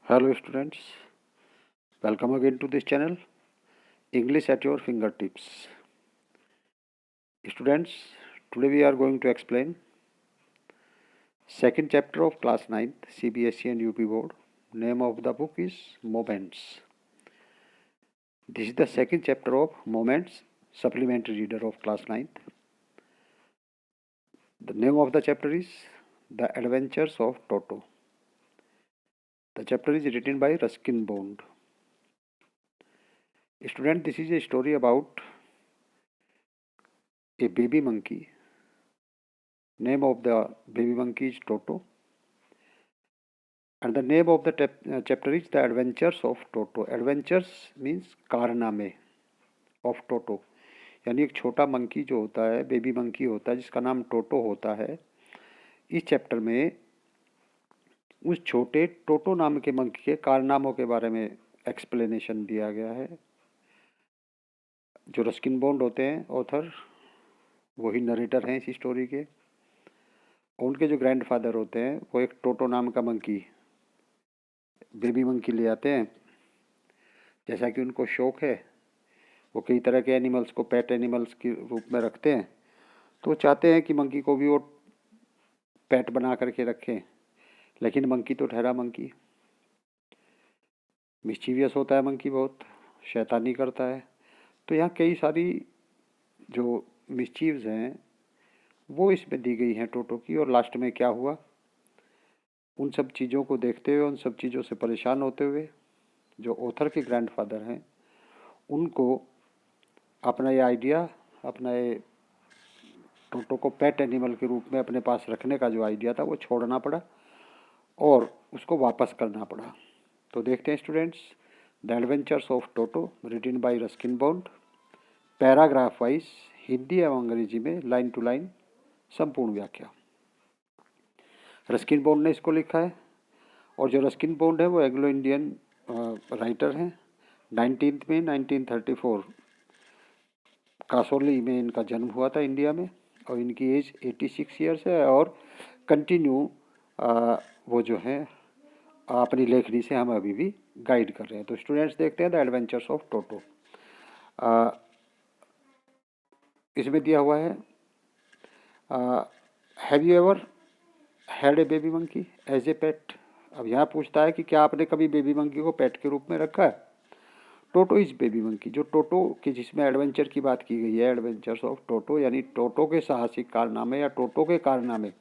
Hello students, welcome again to this channel, English at your fingertips. Students, today we are going to explain second chapter of class 9th CBSE and UP board. Name of the book is Moments. This is the second chapter of Moments, supplementary reader of class 9th. The name of the chapter is The Adventures of Toto. The chapter is written by Ruskin Bond. Student, this is a story about a baby monkey. Name of the baby monkey is Toto. And the name of the chapter is The Adventures of Toto. Adventures means कारनामे of Toto. यानी एक छोटा monkey जो होता है, baby monkey होता है, जिसका नाम टोटो होता है. इस चैप्टर में उस छोटे टोटो नाम के मंकी के कारनामों के बारे में एक्सप्लेनेशन दिया गया है. जो रस्किन बॉन्ड होते हैं ऑथर, वही नरेटर हैं इस स्टोरी के. उनके जो ग्रैंडफादर होते हैं वो एक टोटो नाम का मंकी, बेबी मंकी ले आते हैं. जैसा कि उनको शौक है, वो कई तरह के एनिमल्स को पेट एनिमल्स के रूप में रखते हैं. तो वो चाहते हैं कि मंकी को भी वो पेट बना करके रखें. लेकिन मंकी तो ठहरा मंकी, मिस्चीवियस होता है मंकी, बहुत शैतानी करता है. तो यहाँ कई सारी जो मिस्चीव्स हैं वो इसमें दी गई हैं टोटो की. और लास्ट में क्या हुआ, उन सब चीज़ों को देखते हुए, उन सब चीज़ों से परेशान होते हुए, जो ऑथर के ग्रैंडफादर हैं उनको अपना ये आइडिया, अपना ये टोटो को पेट एनिमल के रूप में अपने पास रखने का जो आइडिया था वो छोड़ना पड़ा और उसको वापस करना पड़ा. तो देखते हैं students, the adventures of Toto written by Ruskin Bond. Paragraph wise Hindi एवं अंग्रेजी में लाइन टू लाइन संपूर्ण व्याख्या. रस्किन बॉन्ड ने इसको लिखा है. और जो रस्किन बॉन्ड है वो एंग्लो इंडियन राइटर हैं. 19 में 1934 कासोली में इनका जन्म हुआ था इंडिया में. और इनकी एज 86 ईयर्स है. और कंटिन्यू वो जो है अपनी लेखनी से हम अभी भी गाइड कर रहे हैं. तो स्टूडेंट्स देखते हैं द एडवेंचर्स ऑफ टोटो. इसमें दिया हुआ है, have you ever had a baby monkey as a pet. अब यहाँ पूछता है कि क्या आपने कभी बेबी मंकी को पेट के रूप में रखा है. टोटो इज बेबी मंकी, जो टोटो की जिसमें एडवेंचर की बात की गई है, एडवेंचर्स ऑफ टोटो, यानी टोटो के साहसिक कारनामे या टोटो के कारनामे.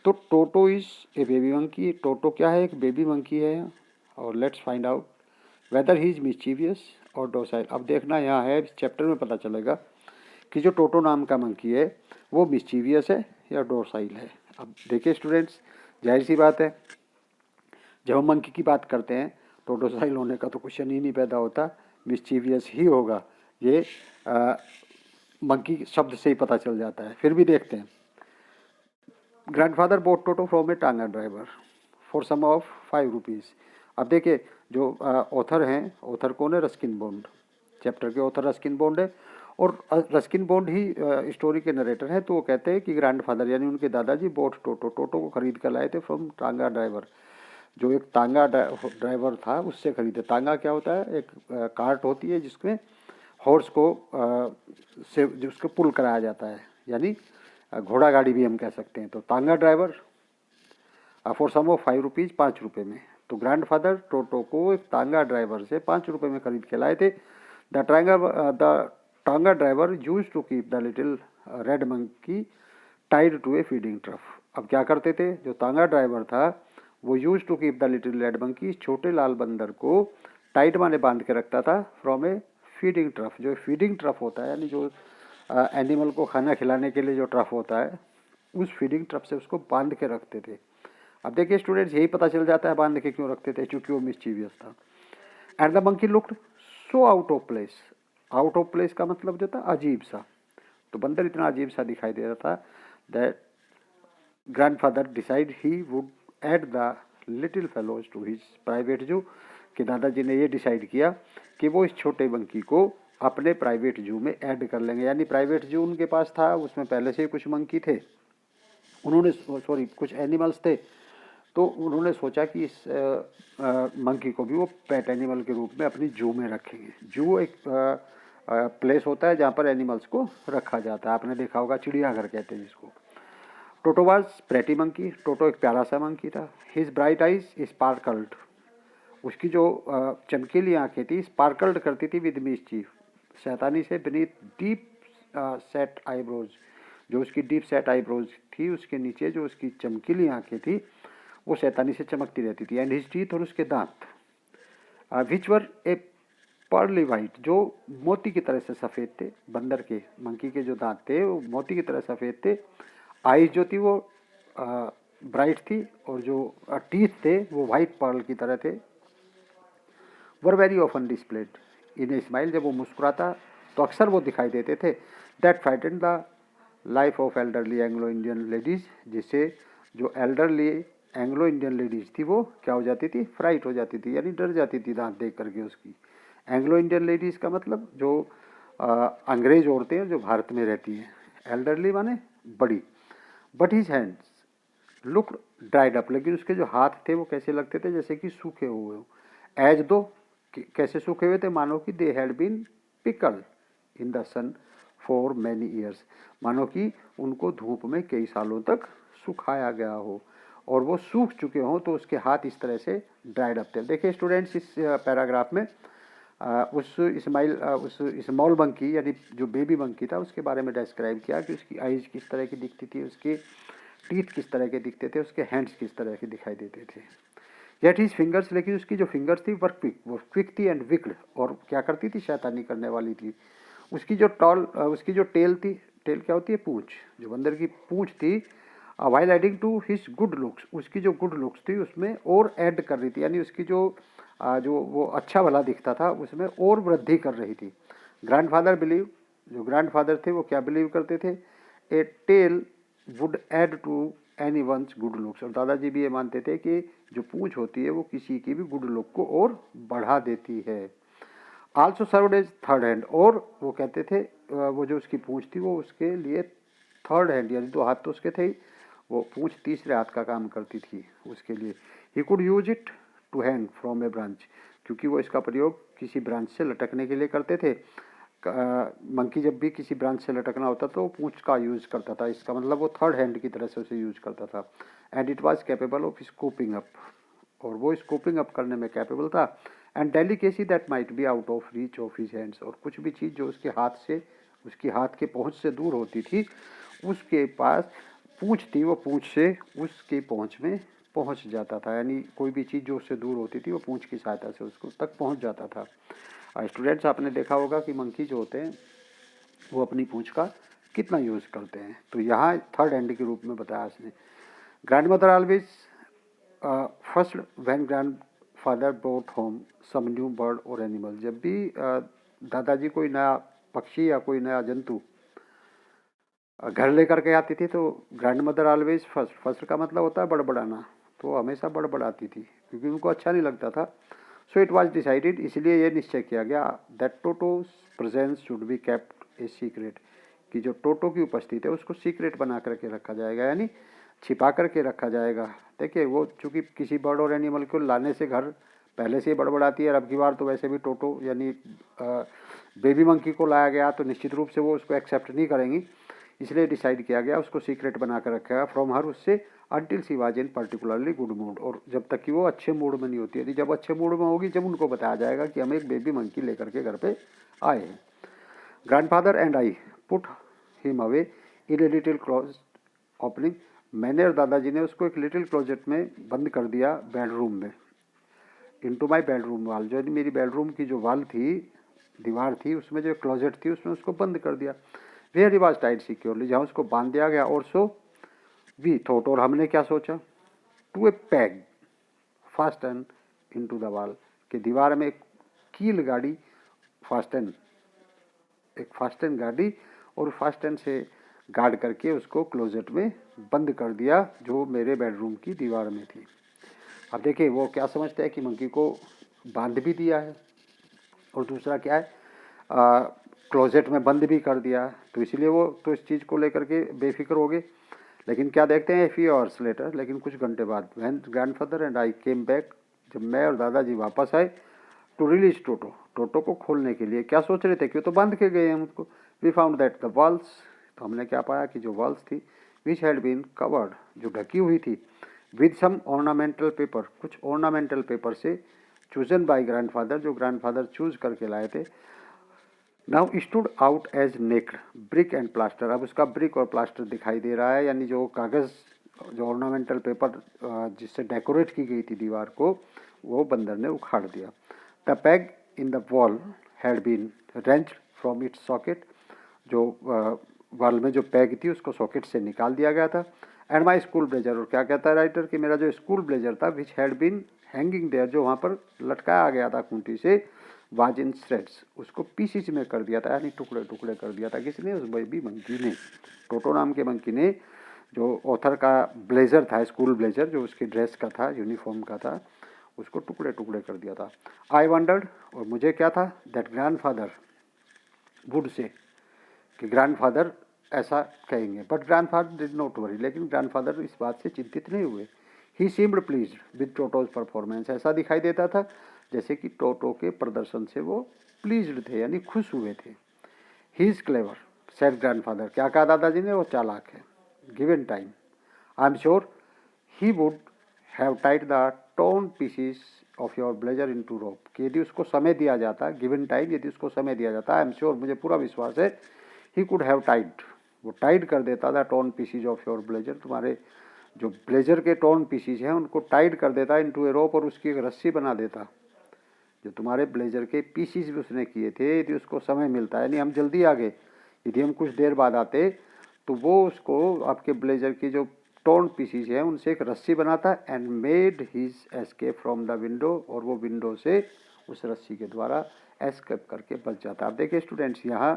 तो टोटो इज ए बेबी मंकी. टोटो क्या है, एक बेबी मंकी है. और let's find out whether he is mischievous और डोसाइल. अब देखना यहाँ है, इस चैप्टर में पता चलेगा कि जो टोटो नाम का मंकी है वो मिस्चीवियस है या डोसाइल है. अब देखिए स्टूडेंट्स, जाहिर सी बात है, जब हम मंकी की बात करते हैं तो डोसाइल होने का तो क्वेश्चन ही नहीं पैदा होता, मिस्चीवियस ही होगा. ये मंकी शब्द से ही पता चल जाता है. फिर भी देखते हैं. Grandfather bought Toto from a tonga driver for sum of 5 rupees. अब देखिए, जो ऑथर हैं, ऑथर कौन है, रस्किन बॉन्ड. चैप्टर के ऑथर रस्किन बॉन्ड है. और रस्किन बॉन्ड ही स्टोरी के नरेटर हैं. तो वो कहते हैं कि ग्रैंडफादर यानी उनके दादाजी बोट टोटो को खरीद कर लाए थे फ्रॉम टांगा ड्राइवर. जो एक टांगा ड्राइवर था उससे खरीदे. टांगा क्या होता है, एक कार्ट होती है जिसमें हॉर्स को से जिसको पुल कराया जाता है, यानी घोड़ा गाड़ी भी हम कह सकते हैं. तो tonga driver for sum of 5 rupees, 5 रुपये में. तो ग्रैंडफादर टोटो को एक टांगा ड्राइवर से 5 रुपये में खरीद के लाए थे. The tonga driver use to keep the little red monkey tied to a feeding trough. अब क्या करते थे, जो टांगा ड्राइवर था वो use to keep the little red monkey, छोटे लाल बंदर को टाइट माने बांध के रखता था फ्रॉम ए फीडिंग ट्रफ. जो फीडिंग ट्रफ होता है, यानी जो एनिमल को खाना खिलाने के लिए जो ट्रफ होता है, उस फीडिंग ट्रफ से उसको बांध के रखते थे. अब देखिए स्टूडेंट्स, यही पता चल जाता है बांध के क्यों रखते थे, क्योंकि वो मिस्चीवियस था. And the monkey looked so out of place. Out of place का मतलब जो था अजीब सा. तो बंदर इतना अजीब सा दिखाई दे रहा था that grandfather decide he would add the little fellows to his private zoo. कि दादाजी ने ये डिसाइड किया कि वो इस छोटे मंकी को अपने प्राइवेट जू में ऐड कर लेंगे. यानी प्राइवेट जू उनके पास था, उसमें पहले से ही कुछ मंकी थे, उन्होंने कुछ एनिमल्स थे, तो उन्होंने सोचा कि इस मंकी को भी वो पेट एनिमल के रूप में अपनी जू में रखेंगे। जू एक प्लेस होता है जहाँ पर एनिमल्स को रखा जाता है, आपने देखा होगा, चिड़ियाघर कहते हैं जिसको। टोटो वाज प्रेटी मंकी, टोटो एक प्यारा सा मंकी था। हिज ब्राइट आइज स्पार्कल्ड, उसकी जो चमकीली आंखें थी स्पार्कल्ड करती थी विद मिस्चीफ, शैतानी से, बीनीथ डीप सेट आईब्रोज, जो उसकी डीप सेट आईब्रोज थी उसके नीचे जो उसकी चमकीली आंखें थी वो शैतानी से चमकती रहती थी। एंड हिज टीथ, और उसके दांत, विच वर ए पर्ली वाइट, जो मोती की तरह से सफ़ेद थे। बंदर के, मंकी के जो दांत थे वो मोती की तरह सफ़ेद थे। आईज जो थी वो ब्राइट थी, और जो टीथ थे वो वाइट पर्ल की तरह थे। Were very often displayed in a smile, जब वो मुस्कुराता तो अक्सर वो दिखाई देते थे। That frightened the life of elderly Anglo Indian ladies, जिससे जो एल्डरली एंग्लो इंडियन लेडीज़ थी वो क्या हो जाती थी, फ्राइट हो जाती थी, यानी डर जाती थी दांत देख करके उसकी। एंग्लो इंडियन लेडीज़ का मतलब जो अंग्रेज औरतें हैं जो भारत में रहती हैं। एल्डरली माने बड़ी। But his hands look dried up, लेकिन उसके जो हाथ थे वो कैसे लगते थे, जैसे कि सूखे हुए हो। एज दो, कैसे सूखे हुए थे, मानो कि they had been pickle in the sun for many years, मानो कि उनको धूप में कई सालों तक सुखाया गया हो और वो सूख चुके हों, तो उसके हाथ इस तरह से ड्राइड अप थे। देखिए स्टूडेंट्स, इस पैराग्राफ में उस स्मॉल मंकी यानी जो बेबी मंकी था उसके बारे में डिस्क्राइब किया कि उसकी आइज किस तरह की दिखती थी, उसके टीथ किस तरह के दिखते थे, उसके हैंड्स किस तरह के दिखाई देते थे। येट हिज फिंगर्स, लेकिन उसकी जो फिंगर्स थी वर्क क्विक, वो क्विक थी एंड विक्ड, और क्या करती थी, शैतानी करने वाली थी। उसकी जो टेल थी, टेल क्या होती है, पूंछ, जो बंदर की पूंछ थी, while adding to his good looks, उसकी जो गुड लुक्स थी उसमें और ऐड कर रही थी, यानी उसकी जो वो अच्छा भला दिखता था उसमें और वृद्धि कर रही थी। ग्रैंडफादर बिलीव, जो ग्रैंडफादर थे वो क्या बिलीव करते थे, a tail would add to anyone's good looks, और दादाजी भी ये मानते थे कि जो पूंछ होती है वो किसी की भी गुड लुक को और बढ़ा देती है। Also served as third hand, और वो कहते थे वो जो उसकी पूंछ थी वो उसके लिए थर्ड हैंड, यानी दो हाथ तो उसके थे ही, वो पूंछ तीसरे हाथ का काम करती थी उसके लिए। He could use it to hang from a branch, क्योंकि वो इसका प्रयोग किसी ब्रांच से लटकने के लिए करते थे। मंकी जब भी किसी ब्रांच से लटकना होता तो वो पूंछ का यूज करता था, इसका मतलब वो थर्ड हैंड की तरह से उसे यूज करता था। And it was capable of scooping up, और वो स्कूपिंग अप करने में कैपेबल था। And delicacy that might be out of reach of his hands, और कुछ भी चीज़ जो उसके हाथ से, उसकी हाथ के पहुंच से दूर होती थी, उसके पास पूंछ थी, वो पूंछ से उसकी पहुंच में पहुंच जाता था, यानी कोई भी चीज़ जो उससे दूर होती थी वो पूंछ की सहायता से उसको तक पहुंच जाता था। स्टूडेंट्स, आपने देखा होगा कि मंकी जो होते हैं वो अपनी पूंछ का कितना यूज़ करते हैं, तो यहाँ थर्ड हैंड के रूप में बताया इसने। Grandmother always fussed when grandfather brought home some new bird or animal, जब भी दादाजी कोई नया पक्षी या कोई नया जंतु घर लेकर के आती थी तो grand mother always first, first का मतलब होता है बड़बड़ाना, तो हमेशा बड़बड़ाती थी क्योंकि उनको अच्छा नहीं लगता था। सो इट वाज डिसाइडेड, इसलिए ये निश्चय किया गया that टोटोज presence should be kept a secret, कि जो टोटो की उपस्थिति है उसको सीक्रेट बना करके रखा जाएगा, यानी छिपा करके रखा जाएगा। देखिए वो चूँकि किसी बर्ड और एनिमल को लाने से घर पहले से ही बड़बड़ाती है, और अब की बार तो वैसे भी टोटो यानी बेबी मंकी को लाया गया तो निश्चित रूप से वो उसको एक्सेप्ट नहीं करेंगी, इसलिए डिसाइड किया गया उसको सीक्रेट बना कर रखा गया फ्रॉम हर, उससे until she was in particularly good mood, और जब तक कि वो अच्छे मूड में नहीं होती, यदि जब अच्छे मूड में होगी जब उनको बताया जाएगा कि हम एक बेबी मंकी लेकर के घर पे आए हैं। Grandfather and I put him away in a little close opening, मैंने और दादाजी ने उसको एक लिटिल क्लोजेट में बंद कर दिया बेडरूम में। इनटू माय बेडरूम वाल, जो मेरी बेडरूम की जो वाल थी, दीवार थी, उसमें जो क्लोजेट थी उसमें उसको बंद कर दिया। Where he was tied securely, जहाँ उसको बांध दिया गया। और सो वी थॉट, और हमने क्या सोचा, to a peg fasten into the wall, कि दीवार में एक कील गाड़ी, फास्टन, एक फास्टन गाड़ी, और फास्टन से गार्ड करके उसको क्लोजेट में बंद कर दिया जो मेरे बेडरूम की दीवार में थी। अब देखिए वो क्या समझते हैं कि मंकी को बांध भी दिया है और दूसरा क्या है, क्लोजेट में बंद भी कर दिया, तो इसलिए वो तो इस चीज़ को लेकर के बेफिक्र हो गए। लेकिन क्या देखते हैं, फ्यू आवर्स लेटर, लेकिन कुछ घंटे बाद, when grandfather and I came back, जब मैं और दादाजी वापस आए, टू रिलीज टोटो, टोटो को खोलने के लिए। क्या सोच रहे थे, क्यों तो बांध के गए हम उसको। We found that the walls, तो हमने क्या पाया कि जो वॉल्स थी, विच हैड बीन कवर्ड, जो ढकी हुई थी, विद सम ऑर्नामेंटल पेपर, कुछ ऑर्नामेंटल पेपर से, चूजन बाय ग्रैंडफादर, जो ग्रैंडफादर चूज करके लाए थे। Now stood out as naked brick and plaster, अब उसका ब्रिक और प्लास्टर दिखाई दे रहा है, यानी जो कागज़, जो ऑर्नामेंटल पेपर जिससे डेकोरेट की गई थी दीवार को, वो बंदर ने उखाड़ दिया। The peg in the wall had been wrenched from its socket, जो वॉल में जो पैग थी उसको सॉकेट से निकाल दिया गया था। एंड माई स्कूल ब्लेजर, और क्या कहता है राइटर कि मेरा जो स्कूल ब्लेजर था, which had been hanging there, जो वहाँ पर लटकाया गया था खूंटी से, वाज इन श्रेड्स, उसको पीसीज में कर दिया था, यानी टुकड़े टुकड़े कर दिया था। किसने, उस बेबी मंकी ने, टोटो नाम के मंकी ने। जो ऑथर का ब्लेजर था, स्कूल ब्लेजर, जो उसकी ड्रेस का था, यूनिफॉर्म का था, उसको टुकड़े टुकड़े कर दिया था। आई वंडर्ड, और मुझे क्या था, दैट ग्रैंडफादर वुड से, कि ग्रैंडफादर ऐसा कहेंगे, but grandfather did not worry, लेकिन ग्रैंडफादर इस बात से चिंतित नहीं हुए। He seemed pleased with Toto's performance, ऐसा दिखाई देता था जैसे कि टोटो के प्रदर्शन से वो प्लीज्ड थे, यानी खुश हुए थे। He is clever, said grandfather, क्या कहा दादाजी ने, वो चालाक है। Given time, I am sure he would have tied the torn pieces of your blazer into rope, कि यदि उसको समय दिया जाता, गिवन टाइम, यदि उसको समय दिया जाता, आई एम श्योर, मुझे पूरा विश्वास है, ही कुड हैव टाइड, वो टाइड कर देता था tone PCs of your blazer, तुम्हारे जो ब्लेजर के टोन पीसीज हैं उनको टाइड कर देता इनटू ए रोप, और उसकी एक रस्सी बना देता। जो तुम्हारे ब्लेजर के पीसीज भी उसने किए थे, यदि उसको समय मिलता है, यानी हम जल्दी आ गए, यदि हम कुछ देर बाद आते, तो वो उसको आपके ब्लेजर की जो टोन पीसीज हैं उनसे एक रस्सी बनाता, and made his escape from the window, और वो विंडो से उस रस्सी के द्वारा एस्केप करके बच जाता। अब देखिए स्टूडेंट्स, यहाँ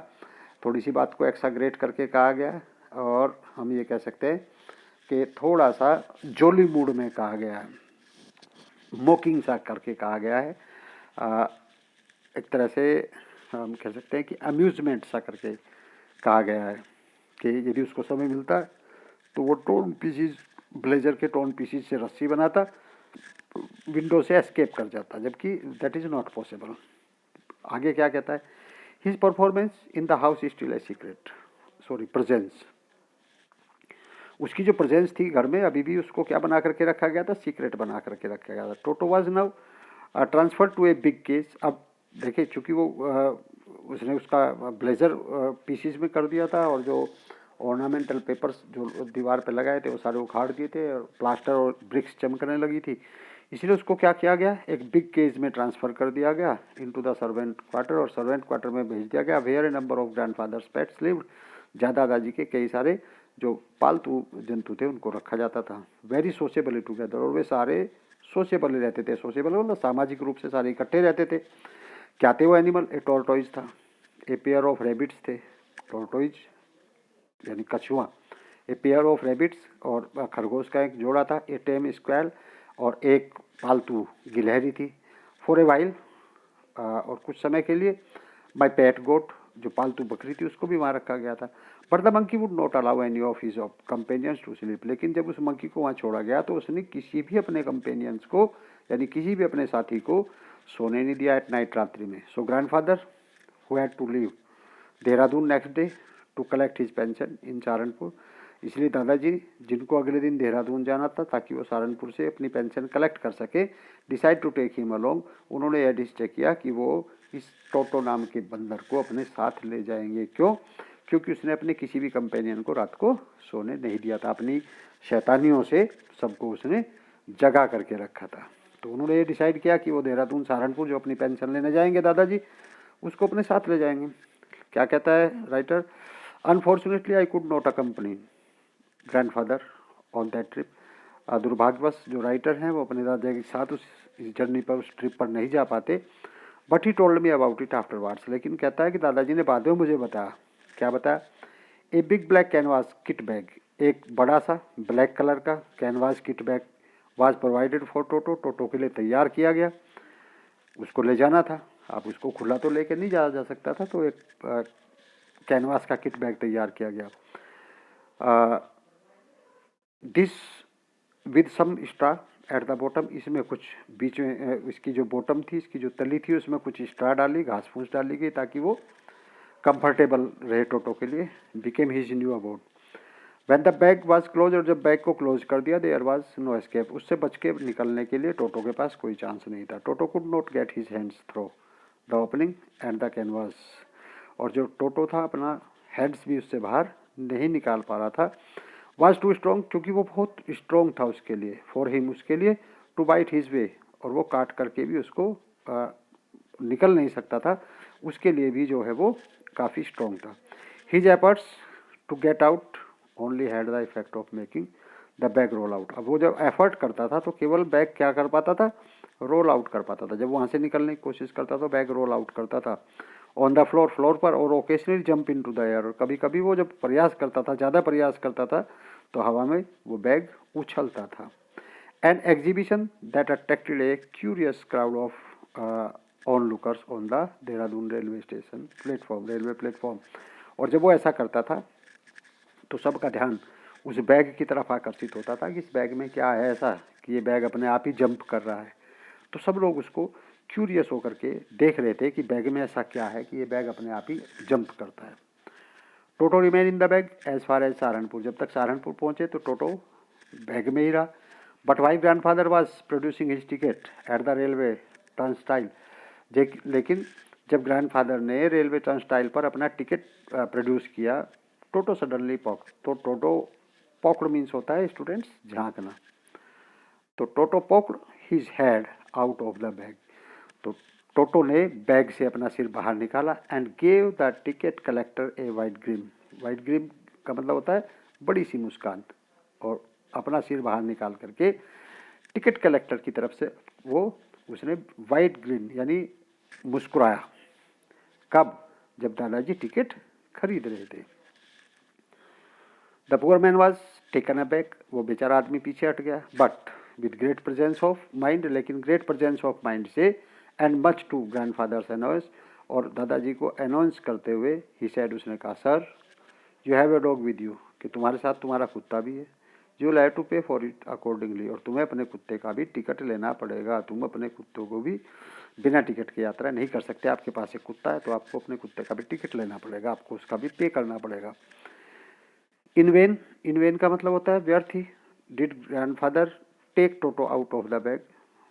थोड़ी सी बात को एक्साग्रेट करके कहा गया है, और हम ये कह सकते हैं कि थोड़ा सा जोली मूड में कहा गया है, मोकिंग सा करके कहा गया है। एक तरह से हम कह सकते हैं कि अम्यूज़मेंट सा करके कहा गया है, कि यदि उसको समय मिलता है तो वो टोन पीसीज, ब्लेजर के टोन पीसीज से रस्सी बनाता, विंडो से एस्केप कर जाता, जबकि दैट इज़ नॉट पॉसिबल। आगे क्या कहता है, his performance in the house is still a secret, sorry presence, उसकी जो प्रेजेंस थी घर में अभी भी उसको क्या बना करके रखा गया था, सीक्रेट बना करके रखा गया था। Toto was now transfer to a big cage. अब देखिए चूँकि वो उसने उसका ब्लेजर पीसीज में कर दिया था, और जो ऑर्नामेंटल पेपर्स जो दीवार पे लगाए थे वो सारे उखाड़ दिए थे, और प्लास्टर और ब्रिक्स चमकने लगी थी, इसलिए उसको क्या किया गया, एक बिग केज में ट्रांसफ़र कर दिया गया इनटू द सर्वेंट क्वार्टर, और सर्वेंट क्वार्टर में भेज दिया गया, where a number of grandfather's pets lived, दादाजी के कई सारे जो पालतू जंतु थे उनको रखा जाता था। वेरी सोशेबली टुगेदर, और वे सारे सोशेबली रहते थे, सोशेबल मतलब सामाजिक रूप से सारे इकट्ठे रहते थे। क्या थे वो एनिमल, ए टॉर्टोइज था, ए पेयर ऑफ रेबिट्स थे, टॉर्टोइज यानी कछुआ, ए पेयर ऑफ रेबिट्स, और खरगोश का एक जोड़ा था, ए टेम स्क्वैल, और एक पालतू गिलहरी थी, फॉर ए वाइल, और कुछ समय के लिए, माई पेट गोट, जो पालतू बकरी थी उसको भी वहाँ रखा गया था। But the monkey would not allow any of his of companions to sleep, लेकिन जब उस मंकी को वहाँ छोड़ा गया तो उसने किसी भी अपने कंपेनियंस को, यानी किसी भी अपने साथी को सोने नहीं दिया एट नाइट, रात्रि में। So grandfather who had to leave Dehradun next day to collect his pension in Saharanpur, इसलिए दादाजी जिनको अगले दिन देहरादून जाना था ताकि वो सहारनपुर से अपनी पेंशन कलेक्ट कर सके, decide to take him along, उन्होंने यह डिसाइड किया कि वो इस टोटो नाम के बंदर को अपने साथ ले जाएंगे। क्यों, क्योंकि उसने अपने किसी भी कंपेनियन को रात को सोने नहीं दिया था, अपनी शैतानियों से सबको उसने जगा करके रखा था। तो उन्होंने ये डिसाइड किया कि वो देहरादून सहारनपुर जो अपनी पेंशन लेने जाएंगे दादाजी, उसको अपने साथ ले जाएंगे। क्या कहता है writer, unfortunately I could not accompany grandfather on that trip, दुर्भाग्यवश जो राइटर हैं वो अपने दादा के साथ उस जर्नी पर, उस ट्रिप पर नहीं जा पाते। But he told me about it afterwards, लेकिन कहता है कि दादाजी ने बाद में मुझे बताया। क्या बताया, a big black canvas kit bag, एक बड़ा सा ब्लैक कलर का canvas kit bag was provided for Toto, Toto के लिए तैयार किया गया, उसको ले जाना था। अब उसको खुला तो लेकर नहीं जाया जा सकता था, तो एक कैनवास का किट बैग तैयार किया गया। This with some straw at the bottom, इसमें कुछ बीच में इसकी जो बॉटम थी, इसकी जो तली थी, उसमें कुछ स्ट्रा डाली, घास फूस डाली गई ताकि वो कंफर्टेबल रहे टोटो के लिए। Became his knew about. When the bag was close, और जब बैग को क्लोज कर दिया, देयर वाज नो एस्केप, उससे बच के निकलने के लिए टोटो के पास कोई चांस नहीं था। Toto could not get his hands through the opening and the canvas, और जो टोटो था अपना हैंड्स भी उससे बाहर नहीं निकाल पा रहा था। वाज टू स्ट्रॉन्ग, क्योंकि वो बहुत स्ट्रॉन्ग था उसके लिए, फॉर हिम, उसके लिए, टू बाइट हिज वे, और वो काट करके भी उसको निकल नहीं सकता था, उसके लिए भी जो है वो काफ़ी स्ट्रॉन्ग था। His efforts to get out only had the effect of making the bag roll out. अब वो जब एफर्ट करता था तो केवल बैग क्या कर पाता था, रोल आउट कर पाता था। जब वहाँ से निकलने की कोशिश करता तो बैग रोल आउट करता था ऑन द फ्लोर, फ्लोर पर, और occasionally jump into the air, और कभी कभी वो जब प्रयास करता था, ज़्यादा प्रयास करता था, तो हवा में वो बैग उछलता था। An exhibition that attracted A curious crowd of on lookers on the Dehradun railway station platform, railway platform. और जब वो ऐसा करता था तो सबका ध्यान उस बैग की तरफ आकर्षित होता था कि इस बैग में क्या है ऐसा कि ये बैग अपने आप ही जंप कर रहा है। तो सब लोग उसको क्यूरियस होकर के देख रहे थे कि बैग में ऐसा क्या है कि ये बैग अपने आप ही जंप करता है। Toto remain in the bag as far as Saharanpur, जब तक सहारनपुर पहुंचे तो टोटो बैग में ही रहा। But why grandfather was producing his ticket at the railway turnstile, लेकिन जब ग्रैंडफादर ने रेलवे टर्नस्टाइल पर अपना टिकट प्रोड्यूस किया, टोटो सडनली पॉक, तो टोटो पॉक्ड मीन्स होता है स्टूडेंट्स झांकना, तो Toto poked his head out of the bag, तो टोटो ने बैग से अपना सिर बाहर निकाला and gave the ticket collector a wide grin. Wide grin का मतलब होता है बड़ी सी मुस्कान, और अपना सिर बाहर निकाल करके टिकट कलेक्टर की तरफ से वो उसने वाइट ग्रिन यानी मुस्कुराया। कब? जब दादाजी टिकट खरीद रहे थे। The poor man was taken aback, वो बेचारा आदमी पीछे हट गया, but with great presence of mind, लेकिन ग्रेट प्रेजेंस ऑफ माइंड से, and much to grandfather's announce, और दादाजी को अनाउंस करते हुए, ही सेड, उसने कहा, sir you have a dog with you, कि तुम्हारे साथ तुम्हारा कुत्ता भी है, यू हैव टू पे फॉर इट अकॉर्डिंगली, और तुम्हें अपने कुत्ते का भी टिकट लेना पड़ेगा। तुम अपने कुत्तों को भी बिना टिकट की यात्रा नहीं कर सकते। आपके पास एक कुत्ता है तो आपको अपने कुत्ते का भी टिकट लेना पड़ेगा, आपको उसका भी पे करना पड़ेगा। इन वेन, इन वेन का मतलब होता है व्यर्थ ही। Did grandfather take Toto out of the bag,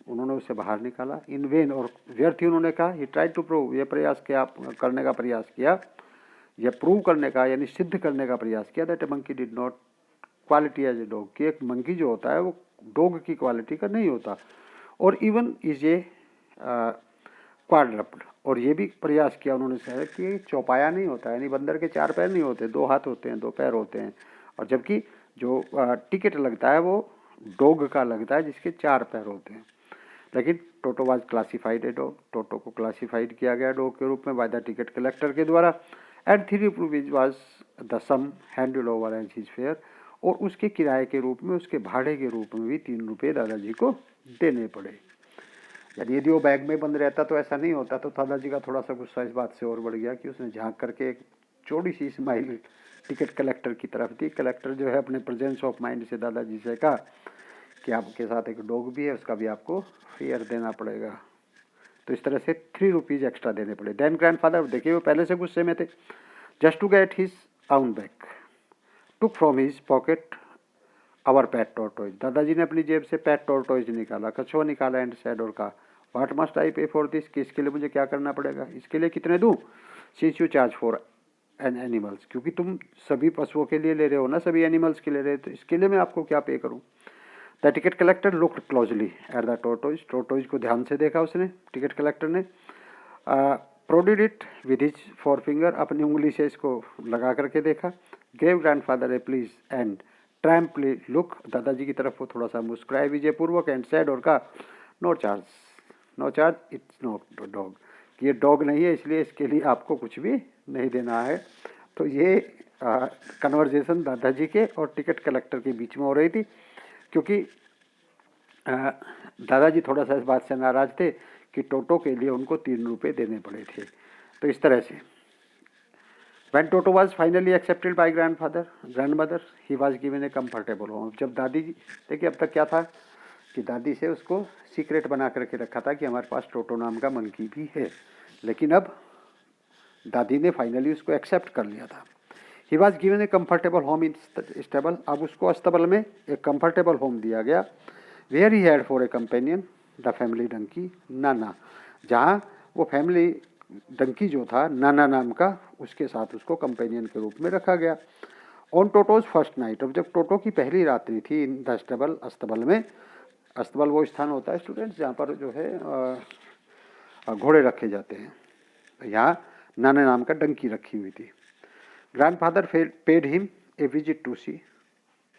उन्होंने उसे बाहर निकाला। इन वेन और व्यर्थ ही उन्होंने कहा, ही ट्राई टू प्रूव, ये प्रयास किया, करने का प्रयास किया, यह प्रूव करने का यानी सिद्ध करने का प्रयास किया, that a monkey did not qualify as a dog, कि एक मंकी जो होता है वो डॉग की क्वालिटी का नहीं होता, और इवन इज ए क्वाड्रप्ड, और ये भी प्रयास किया उन्होंने कहा कि चौपाया नहीं होता, यानी बंदर के चार पैर नहीं होते, दो हाथ होते हैं, दो पैर होते हैं, और जबकि जो टिकट लगता है वो डॉग का लगता है जिसके चार पैर होते हैं। लेकिन Toto was classified a dog, Toto को क्लासिफाइड किया गया डॉग के रूप में बाय द टिकट कलेक्टर के द्वारा, and 3 rupees was the sum handed over as his fare, और उसके किराए के रूप में, उसके भाड़े के रूप में भी 3 रुपये दादाजी को देने पड़े। यदि वो बैग में बंद रहता तो ऐसा नहीं होता। तो दादाजी का थोड़ा सा गुस्सा इस बात से और बढ़ गया कि उसने झांक करके एक चौड़ी सी स्माइल टिकट कलेक्टर की तरफ दी। कलेक्टर जो है अपने प्रेजेंस ऑफ माइंड से दादाजी से कहा कि आपके साथ एक डॉग भी है, उसका भी आपको फेयर देना पड़ेगा। तो इस तरह से 3 रुपीज एक्स्ट्रा देने पड़े। देन ग्रैंडफादर, देखिए वो पहले से गुस्से में थे, just to get his own bag took from his pocket our pet tortoise, दादाजी ने अपनी जेब से पेट टॉर्टोइज निकाला, कछुआ निकाला, एंड सेड, और कहा, व्हाट मस्ट आई पे फॉर दिस, कि इसके लिए मुझे क्या करना पड़ेगा, इसके लिए कितने दूँ, since you charge for an animals, क्योंकि तुम सभी पशुओं के लिए ले रहे हो ना, सभी एनिमल्स के ले रहे हो, तो इसके लिए मैं आपको क्या पे करूँ। The ticket collector looked closely at the tortoise, tortoise को ध्यान से देखा उसने, टिकट कलेक्टर ने, prodded it with his forefinger, अपनी उंगली से इसको लगा करके देखा, gave grandfather a pleased and triumphant look, दादाजी की तरफ वो थोड़ा सा मुस्कुराए विजयपूर्वक, एंड सेड, और कहा, no charge, no charge, it's not dog, ये डॉग नहीं है, इसलिए इसके लिए आपको कुछ भी नहीं देना है। तो ये कन्वर्जेशन दादाजी के और टिकट कलेक्टर के बीच में हो रही थी, क्योंकि दादाजी थोड़ा सा इस बात से नाराज थे कि टोटो के लिए उनको 3 रुपये देने पड़े थे। तो इस तरह से When Toto was finally accepted by grandmother, he was given a comfortable home. जब दादी, देखिए अब तक क्या था कि दादी से उसको सीक्रेट बना करके रखा था कि हमारे पास टोटो नाम का मंकी भी है, लेकिन अब दादी ने फाइनली उसको एक्सेप्ट कर लिया था. He was given a comfortable home in stable. अब उसको अस्तबल में एक कम्फर्टेबल होम दिया गया. Where he had for a companion the family donkey Nana, जहाँ वो फैमिली डंकी जो था नाना नाम का, उसके साथ उसको कंपेनियन के रूप में रखा गया. ऑन टोटोज फर्स्ट नाइट, अब जब टोटो की पहली रात्रि थी इन द अस्तबल, अस्तबल में, अस्तबल वो स्थान होता है स्टूडेंट्स जहाँ पर जो है घोड़े रखे जाते हैं. यहाँ नाना नाम का डंकी रखी हुई थी. Grandfather paid him a visit to see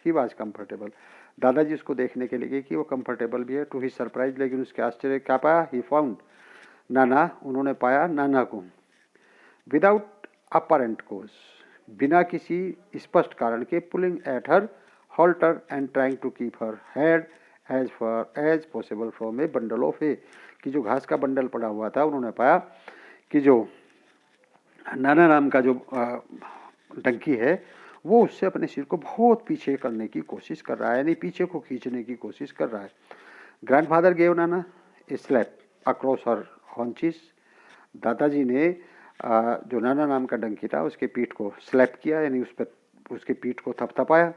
he was comfortable. दादाजी उसको देखने के लिए गए कि वो कम्फर्टेबल भी है. टू हिज सरप्राइज, लेकिन उसके आश्चर्य क्या पाया, ही फाउंड नाना, उन्होंने पाया नाना को विदाउट अपरेंट कोज, बिना किसी स्पष्ट कारण के, pulling at her halter and trying to keep her head as far as possible from a bundle of a, कि जो घास का बंडल पड़ा हुआ था, उन्होंने पाया कि जो नाना नाम का जो डंकी है वो उससे अपने सिर को बहुत पीछे करने की कोशिश कर रहा है, यानी पीछे को खींचने की कोशिश कर रहा है. ग्रैंडफादर गेव नाना ए स्लैप अक्रॉस हर हॉन्चिस, दादाजी ने जो नाना नाम का डंकी था उसके पीठ को स्लैप किया, यानी उस पर उसके पीठ को थपथपाया.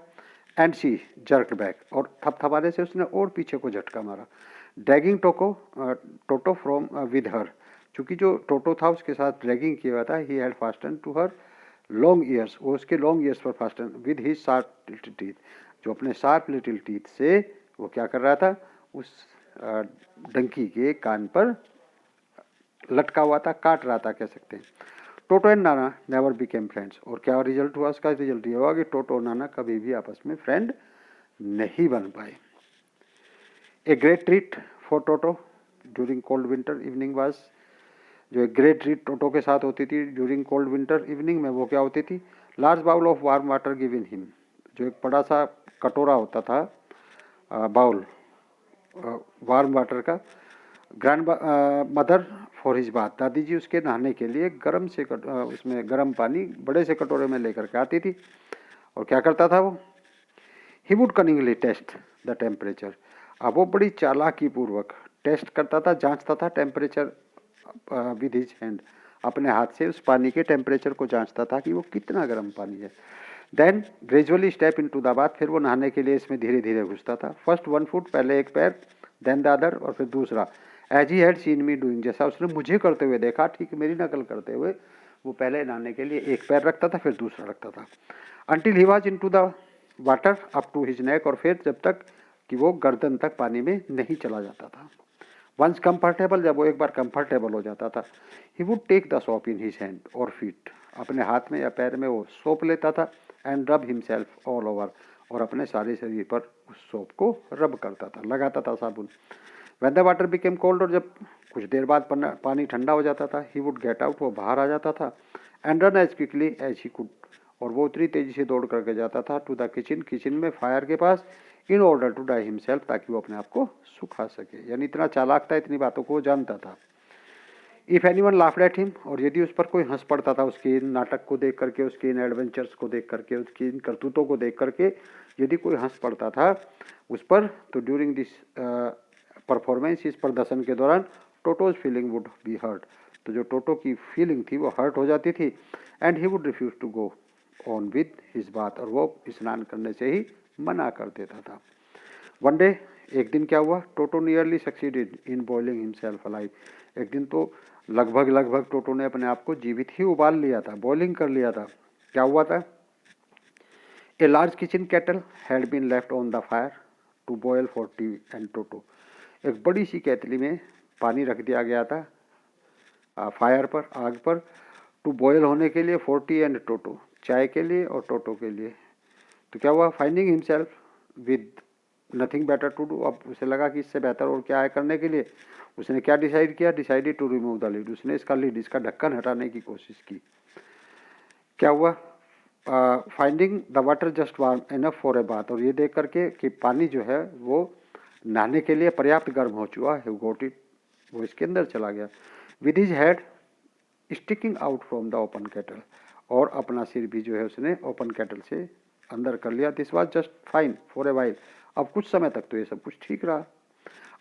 एंड सी जर्क बैक, और थपथपाने से उसने और पीछे को झटका मारा. Dragging toto from with her, चूँकि जो टोटो था उसके साथ ड्रैगिंग किया हुआ था. He had fasten to her long ears, वो उसके लॉन्ग ईयर्स पर fasten with his sharp little teeth, जो अपने शार्प लिटिल टीथ से वो क्या कर रहा था, उस डंकी के कान पर लटका हुआ था, काट रहा था कह सकते हैं. टोटो and Nana never became friends, और क्या रिजल्ट हुआ उसका, रिजल्ट ये हुआ कि टोटो और नाना कभी भी आपस में फ्रेंड नहीं बन पाए. A great treat for Toto during cold winter evening was, जो एक ग्रेट ट्रीट टोटो के साथ होती थी ड्यूरिंग कोल्ड विंटर इवनिंग में, वो क्या होती थी, large bowl of warm water given him, जो एक बड़ा सा कटोरा होता था, बाउल वार्म वाटर का. Grandmother for his bath, दादी जी उसके नहाने के लिए गर्म से उसमें गर्म पानी बड़े से कटोरे में लेकर के आती थी. और क्या करता था वो, he would cunningly test the temperature, अब वो बड़ी चालाकी पूर्वक टेस्ट करता था, जांचता था टेम्परेचर विद हिज हैंड, अपने हाथ से उस पानी के टेम्परेचर को जांचता था कि वो कितना गर्म पानी है. Then gradually step into the bath, फिर वो नहाने के लिए इसमें धीरे धीरे घुसता था. फर्स्ट 1 फुट, पहले एक पैर, देन द अदर, और फिर दूसरा. As he had seen me doing, जैसा उसने मुझे करते हुए देखा, ठीक मेरी नकल करते हुए, वो पहले नहाने के लिए एक पैर रखता था फिर दूसरा रखता था. Until he was into the water up to his neck, और फिर जब तक कि वो गर्दन तक पानी में नहीं चला जाता था. वंस कंफर्टेबल, जब वो एक बार कंफर्टेबल हो जाता था, he would take the soap in his hand और फीट, अपने हाथ में या पैर में वो सोप लेता था. एंड रब हिमसेल्फ ऑल ओवर, और अपने सारे शरीर पर उस सोप को रब करता था, लगाता था साबुन. When the water became cold, और जब कुछ देर बाद पानी ठंडा हो जाता था, ही वुड गेट आउट, वो बाहर आ जाता था. And run as quickly as he could, और वो उतनी तेजी से दौड़ करके जाता था टू द किचन, किचन में फायर के पास, in order to dry himself, ताकि वो अपने आप को सुखा सके. यानी इतना चालाक था, इतनी बातों को जानता था. If anyone laughed at him, और यदि उस पर कोई हंस पड़ता था, उसके इन नाटक को देख करके, उसके इन एडवेंचर्स को देख करके, उसकी इन करतूतों को देख करके यदि कोई हंस पड़ता था उस पर, तो ड्यूरिंग दिस परफॉर्मेंस, इस प्रदर्शन के दौरान, Toto's feeling would be hurt, तो जो टोटो की फीलिंग थी वो हर्ट हो जाती थी. And he would refuse to go on with his bath, और वो स्नान करने से ही मना कर देता था. वन डे, एक दिन क्या हुआ, Toto nearly succeeded in boiling himself alive, एक दिन तो लगभग टोटो ने अपने आप को जीवित ही उबाल लिया था, बॉइलिंग कर लिया था. क्या हुआ था, a large kitchen kettle had been left on the fire to boil for tea and Toto, एक बड़ी सी केतली में पानी रख दिया गया था फायर पर, आग पर, टू बॉयल होने के लिए, फॉर टी एंड टोटो, चाय के लिए और टोटो के लिए. तो क्या हुआ, finding himself with nothing better to do, अब उसे लगा कि इससे बेहतर और क्या है करने के लिए, उसने क्या डिसाइड किया, decided to remove the lid, उसने इसका लिड, इसका ढक्कन हटाने की कोशिश की. क्या हुआ, finding the water just warm enough for a bath, और ये देख करके कि पानी जो है वो नहाने के लिए पर्याप्त गर्म हो चुका है, गोट इट, वो इसके अंदर चला गया. With his head sticking out from the open kettle, और अपना सिर भी जो है उसने ओपन केटल से अंदर कर लिया। This was just fine for a while. अब कुछ समय तक तो ये सब कुछ ठीक रहा।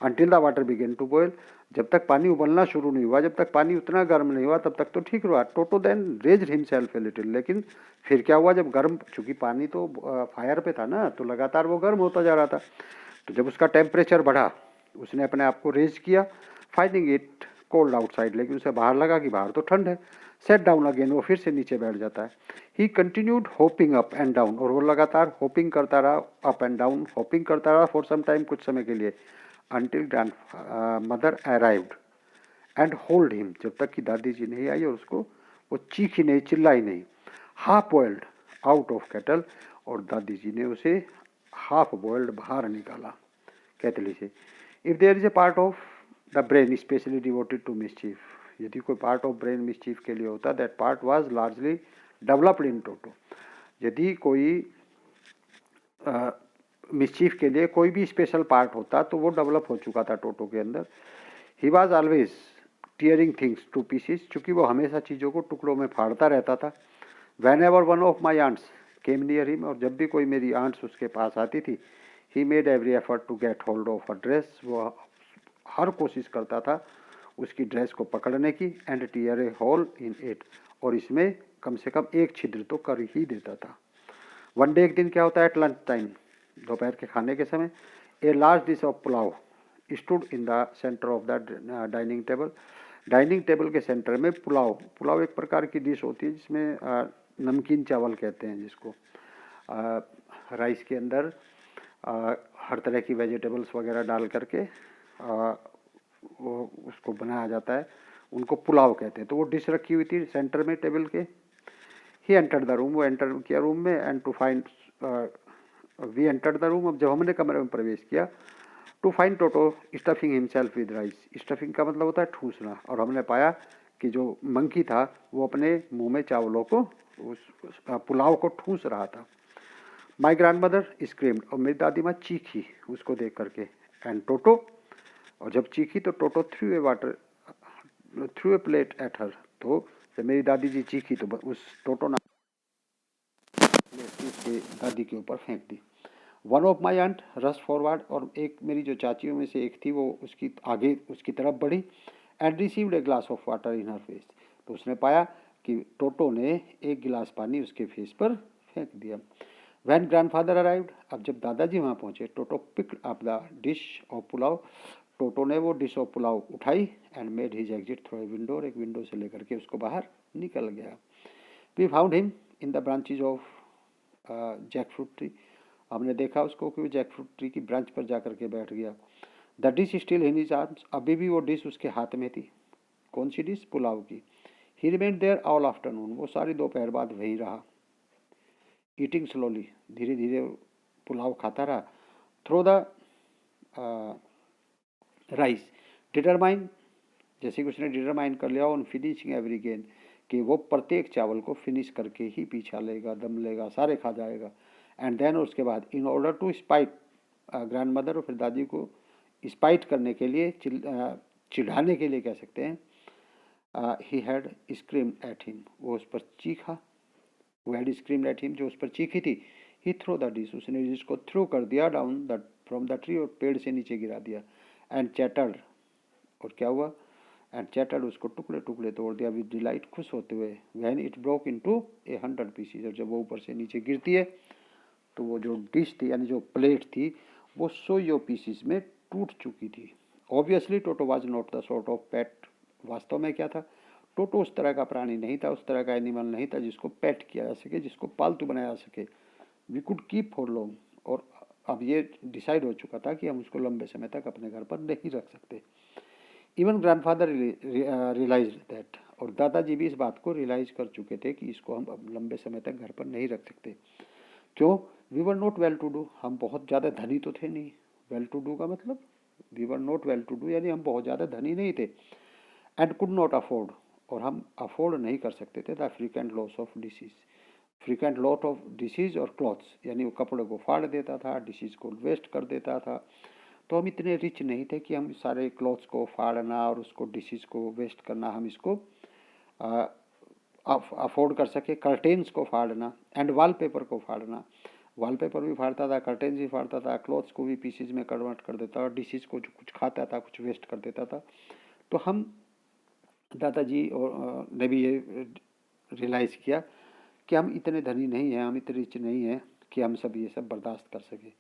Until the water began to boil, जब तक पानी उबलना शुरू नहीं हुआ, जब तक पानी उतना गर्म नहीं हुआ, तब तक तो ठीक रहा। Toto then raised himself a little, लेकिन फिर क्या हुआ, जब गर्म, चूंकि पानी तो फायर पे था ना, तो लगातार वो गर्म होता जा रहा था। तो जब उसका टेम्परेचर बढ़ा, उसने अपने आप को रेज किया, फाइंडिंग इट कोल्ड आउटसाइड, लेकिन उसे बाहर लगा कि बाहर तो ठंड है। सेट डाउन अगेन, वो फिर से नीचे बैठ जाता है। ही continued hopping up and down, और वो लगातार होपिंग करता रहा, अप एंड डाउन होपिंग करता रहा फॉर सम टाइम, कुछ समय के लिए, until grandmother arrived and hold him, जब तक कि दादी जी नहीं आई और उसको वो चीखी नहीं, चिल्लाई नहीं। Half boiled out of kettle, और दादी जी ने उसे हाफ बॉइल्ड बाहर निकाला केतली से। If there is a part of the brain specially devoted to mischief, यदि कोई पार्ट ऑफ ब्रेन मिसचीफ के लिए होता, that part was largely developed in Toto. यदि कोई मिसचीफ के लिए कोई भी स्पेशल पार्ट होता तो वो डेवलप हो चुका था टोटो के अंदर। He was always tearing things to pieces, चूंकि वो हमेशा चीज़ों को टुकड़ों में फाड़ता रहता था। Whenever one of my aunts came near him, और जब भी कोई मेरी आंट्स उसके पास आती थी, he made every effort to get hold of a dress, वो हर कोशिश करता था उसकी ड्रेस को पकड़ने की, and tear a hole in it, और इसमें कम से कम एक छिद्र तो कर ही देता था। वन डे, एक दिन क्या होता है, एट लंच टाइम, दोपहर के खाने के समय, a large dish of pulao stood in the centre of the dining table. Dining table के सेंटर में पुलाव, पुलाव एक प्रकार की डिश होती है जिसमें नमकीन चावल कहते हैं जिसको, राइस के अंदर हर तरह की वेजिटेबल्स वगैरह डाल करके वो उसको बनाया जाता है, उनको पुलाव कहते हैं। तो वो डिश रखी हुई थी सेंटर में टेबल के। ही एंटर द रूम, वो एंटर किया रूम में, and to find, we enter the room, अब जब हमने कमरे में प्रवेश किया, to find Toto stuffing himself with rice, stuffing का मतलब होता है ठूसना, और हमने पाया कि जो मंकी था वो अपने मुंह में चावलों को, उस पुलाव को ठूस रहा था। माई ग्रैंड मदर स्क्रीम्ड, और मेरी दादी माँ चीखी उसको देख करके। एंड टोटो, और जब चीखी तो Toto threw a plate at her, तो जब मेरी दादी जी चीखी तो उस टोटो ने उसके दादी के ऊपर फेंक दी। One of my aunt rush forward, और एक मेरी जो चाचियों में से एक थी वो उसकी आगे उसकी तरफ बढ़ी, and received a glass of water in her face, तो उसने पाया कि टोटो ने एक गिलास पानी उसके फेस पर फेंक दिया। वैन ग्रैंडफादर अराइव्ड, अब जब दादाजी वहाँ पहुँचे, Toto picked up the dish of pulao, Toto ने वो डिश ऑफ पुलाव उठाई, and made his exit through a window, और एक विंडो से लेकर के उसको बाहर निकल गया। We found him in the branches of jackfruit tree, हमने देखा उसको कि वो जैक फ्रूट ट्री की ब्रांच पर जाकर के बैठ गया। The dish still in his arms, अभी भी वो डिश उसके हाथ में थी। कौन सी डिश? पुलाव की। He remained there all afternoon, वो सारी दोपहर बाद वहीं रहा। ईटिंग स्लोली, धीरे धीरे पुलाव खाता रहा। थ्रो द राइस, डिटरमाइन, जैसे कि उसने डिटरमाइन कर लिया ऑन फिनिशिंग एवरी गेन, कि वो प्रत्येक चावल को फिनिश करके ही पीछा लेगा, दम लेगा, सारे खा जाएगा। एंड देन उसके बाद in order to spite grandmother, और फिर दादी को स्पाइट करने के लिए, चिढ़ाने के लिए कह सकते हैं, he had scream at him, वो उस पर चीखा। वो हैड स्क्रीम एट हिम, जो उस पर चीखी थी। ही थ्रो द डिश, उसने डिश को थ्रो कर दिया down the from the tree, और पेड़ से नीचे गिरा दिया। एंड चैटर्ड, और क्या हुआ? एंड चैटर्ड, उसको टुकड़े टुकड़े तोड़ दिया विद डिलाइट, खुश होते हुए। When it broke into 100 pieces, और जब वो ऊपर से नीचे गिरती है तो वो जो डिश थी, यानी जो प्लेट थी, वो 100 पीसीस में टूट चुकी थी। Obviously Toto was not the sort of pet, वास्तव में क्या था, टोटो उस तरह का प्राणी नहीं था, उस तरह का एनिमल नहीं था जिसको पेट किया जा सके, जिसको पालतू बनाया जा सके। We could keep for long, और अब ये डिसाइड हो चुका था कि हम उसको लंबे समय तक अपने घर पर नहीं रख सकते। इवन ग्रैंडफादर रियलाइज दैट, और दादाजी भी इस बात को रियलाइज कर चुके थे कि इसको हम अब लंबे समय तक घर पर नहीं रख सकते। क्यों? We were not well to do, हम बहुत ज़्यादा धनी तो थे नहीं। वेल टू डू का मतलब, we were not well to do यानी हम बहुत ज़्यादा धनी नहीं थे। एंड कुड नॉट अफोर्ड, और हम अफोर्ड नहीं कर सकते थे the frequent loss of disease, frequent lot of disease और क्लॉथ्स, यानी वो कपड़े को फाड़ देता था, डिसीज को वेस्ट कर देता था। तो हम इतने रिच नहीं थे कि हम सारे क्लॉथ्स को फाड़ना और उसको डिसीज को वेस्ट करना, हम इसको अफोर्ड कर सके, कर्टेन्स को फाड़ना एंड वॉलपेपर को फाड़ना। वॉलपेपर भी फाड़ता था, कर्टेन्स भी फाड़ता था, क्लॉथ्स को भी पीसेज में कन्वर्ट कर देता था, डिशेज को जो कुछ खाता था कुछ वेस्ट कर देता था। तो हम दादाजी और ने भी ये रियलाइज़ किया कि हम इतने धनी नहीं हैं, हम इतने रिच नहीं हैं कि हम सब ये सब बर्दाश्त कर सकें।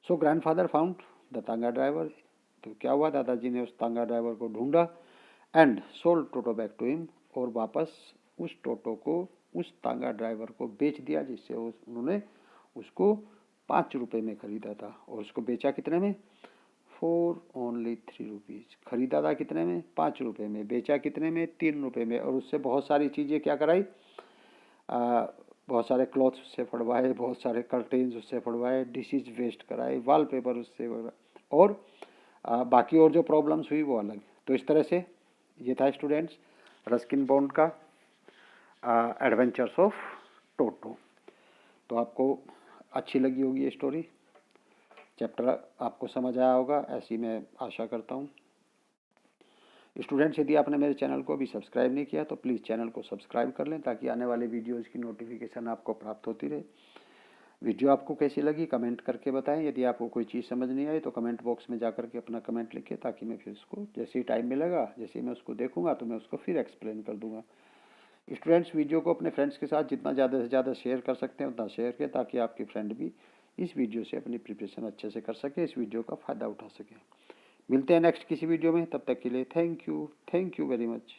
सो ग्रैंडफादर फाउंड द तांगा ड्राइवर। तो क्या हुआ, दादाजी ने उस तांगा ड्राइवर को ढूंढा and sold toto back to him, और वापस उस टोटो को उस तांगा ड्राइवर को बेच दिया, जिससे उन्होंने उसको 5 रुपये में खरीदा था। और उसको बेचा कितने में? For only 3 rupees. खरीदा था कितने में? 5 रुपये में। बेचा कितने में? 3 रुपये में। और उससे बहुत सारी चीज़ें क्या कराई, बहुत सारे क्लॉथ्स उससे फड़वाए, बहुत सारे कर्टेन्स उससे फड़वाए, डिशेज वेस्ट कराए, वॉलपेपर उससे और बाकी और जो प्रॉब्लम्स हुई वो अलग। तो इस तरह से ये था स्टूडेंट्स रस्किन बॉन्ड का एडवेंचर्स ऑफ टोटो। तो आपको अच्छी लगी होगी ये स्टोरी, चैप्टर आपको समझ आया होगा, ऐसी मैं आशा करता हूँ। स्टूडेंट्स, यदि आपने मेरे चैनल को अभी सब्सक्राइब नहीं किया तो प्लीज़ चैनल को सब्सक्राइब कर लें, ताकि आने वाले वीडियोज़ की नोटिफिकेशन आपको प्राप्त होती रहे। वीडियो आपको कैसी लगी कमेंट करके बताएं। यदि आपको कोई चीज़ समझ नहीं आई तो कमेंट बॉक्स में जा करके अपना कमेंट लिखें, ताकि मैं फिर उसको जैसे ही टाइम मिलेगा, जैसे ही मैं उसको देखूंगा तो मैं उसको फिर एक्सप्लेन कर दूंगा। स्टूडेंट्स, वीडियो को अपने फ्रेंड्स के साथ जितना ज़्यादा से ज़्यादा शेयर कर सकते हैं उतना शेयर करें, ताकि आपके फ्रेंड भी इस वीडियो से अपनी प्रिपरेशन अच्छे से कर सके, इस वीडियो का फ़ायदा उठा सकें। मिलते हैं नेक्स्ट किसी वीडियो में, तब तक के लिए थैंक यू वेरी मच।